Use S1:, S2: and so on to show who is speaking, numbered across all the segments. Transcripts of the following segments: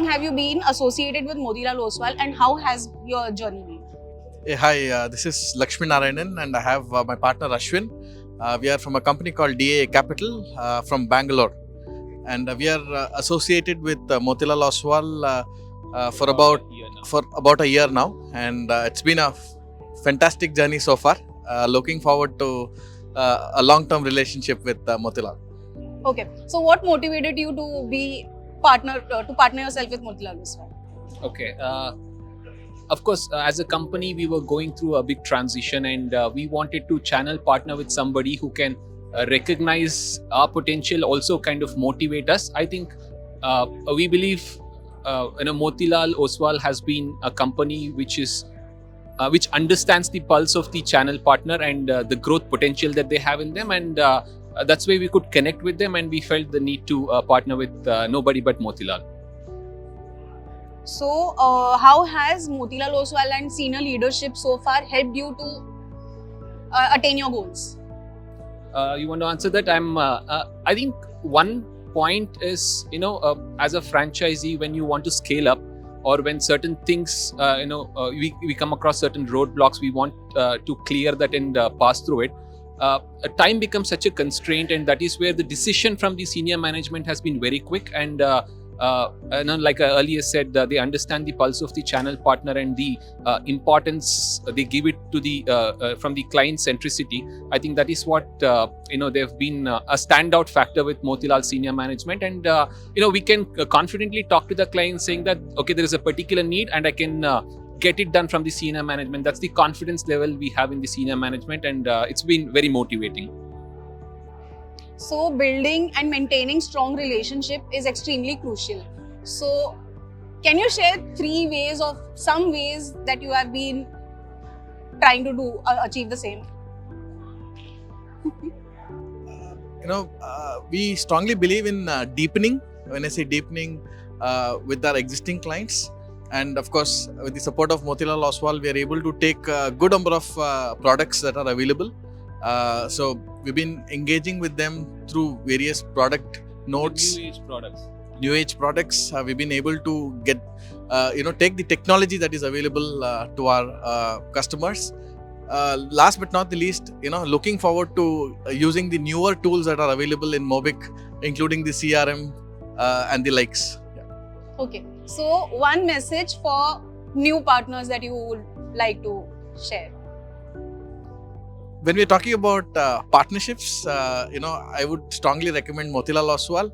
S1: have you been associated with Motilal Oswal and how has your journey been?
S2: Hey, hi, this is Lakshmi Narayanan and I have my partner Ashwin. We are from a company called DA Capital from Bangalore, and we are associated with Motilal Oswal for about a year now, and it's been a fantastic journey so far. Looking forward to a long-term relationship with Motilal.
S1: Okay, so what motivated you to be partner yourself with Motilal Oswal?
S3: Okay. Of course, as a company, we were going through a big transition, and we wanted to channel partner with somebody who can recognize our potential, also kind of motivate us. I think we believe Motilal Oswal has been a company which understands the pulse of the channel partner and the growth potential that they have in them, and that's why we could connect with them, and we felt the need to partner with nobody but Motilal.
S1: So, how has Motilal Oswal and senior leadership so far helped you to attain your goals?
S3: You want to answer that? I think one point is, as a franchisee, when you want to scale up, or when certain things, we come across certain roadblocks, we want to clear that and pass through it. Time becomes such a constraint, and that is where the decision from the senior management has been very quick. And like I earlier said, they understand the pulse of the channel partner and the importance they give it to the from the client centricity. I think that is what they've been a standout factor with Motilal senior management, and we can confidently talk to the client saying that okay, there is a particular need and I can get it done from the senior management. That's the confidence level we have in the senior management, and it's been very motivating.
S1: So, building and maintaining strong relationship is extremely crucial. So, can you share some ways that you have been trying to achieve the same?
S2: We strongly believe in deepening. When I say deepening, with our existing clients, and of course, with the support of Motilal Oswal, we are able to take a good number of products that are available. So we've been engaging with them through various product notes, new age products. We've been able to get, take the technology that is available to our customers. Last but not the least, looking forward to using the newer tools that are available in Mobic, including the CRM and the likes. Yeah.
S1: Okay, so one message for new partners that you would like to share.
S2: When we're talking about partnerships, I would strongly recommend Motilal Oswal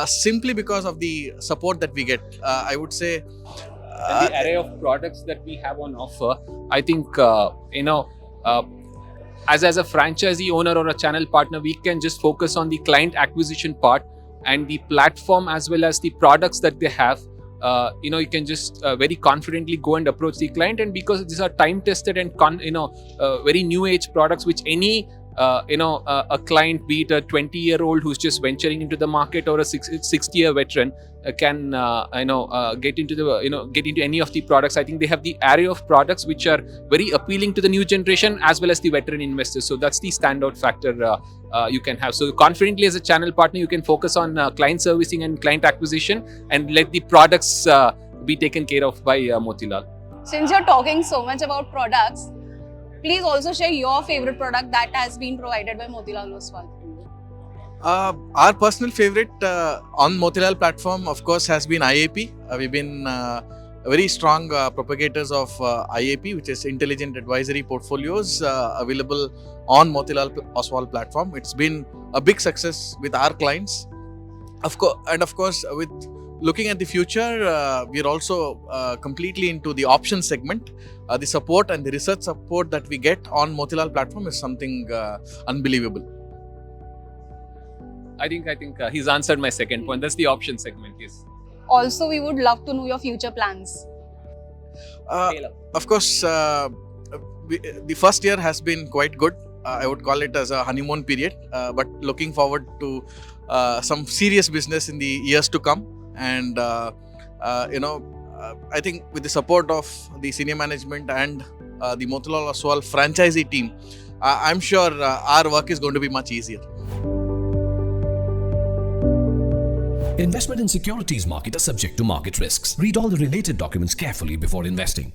S2: simply because of the support that we get. I would say
S3: and the array of products that we have on offer. I think as a franchisee owner or a channel partner, we can just focus on the client acquisition part and the platform as well as the products that they have. You can just very confidently go and approach the client, and because these are time tested and very new age products which any a client, be it a 20-year-old who's just venturing into the market or a 60-year veteran, can get into any of the products. I think they have the array of products which are very appealing to the new generation as well as the veteran investors. So that's the standout factor you can have. So confidently as a channel partner, you can focus on client servicing and client acquisition, and let the products be taken care of by Motilal.
S1: Since you're talking so much about products, please also share your favorite product that has been provided by Motilal Oswal.
S2: Our personal favorite on Motilal platform, of course, has been IAP. We've been very strong propagators of IAP, which is Intelligent Advisory Portfolios, available on Motilal Oswal platform. It's been a big success with our clients. Of course, with looking at the future, we are also completely into the options segment. The support and the research support that we get on Motilal platform is something unbelievable.
S3: I think he's answered my second point. That's the option segment, yes.
S1: Also, we would love to know your future plans.
S2: Of course, the first year has been quite good. I would call it as a honeymoon period, but looking forward to some serious business in the years to come. And I think with the support of the senior management and the Motilal Oswal franchisee team, I'm sure our work is going to be much easier.
S4: Investment in securities market are subject to market risks. Read all the related documents carefully before investing.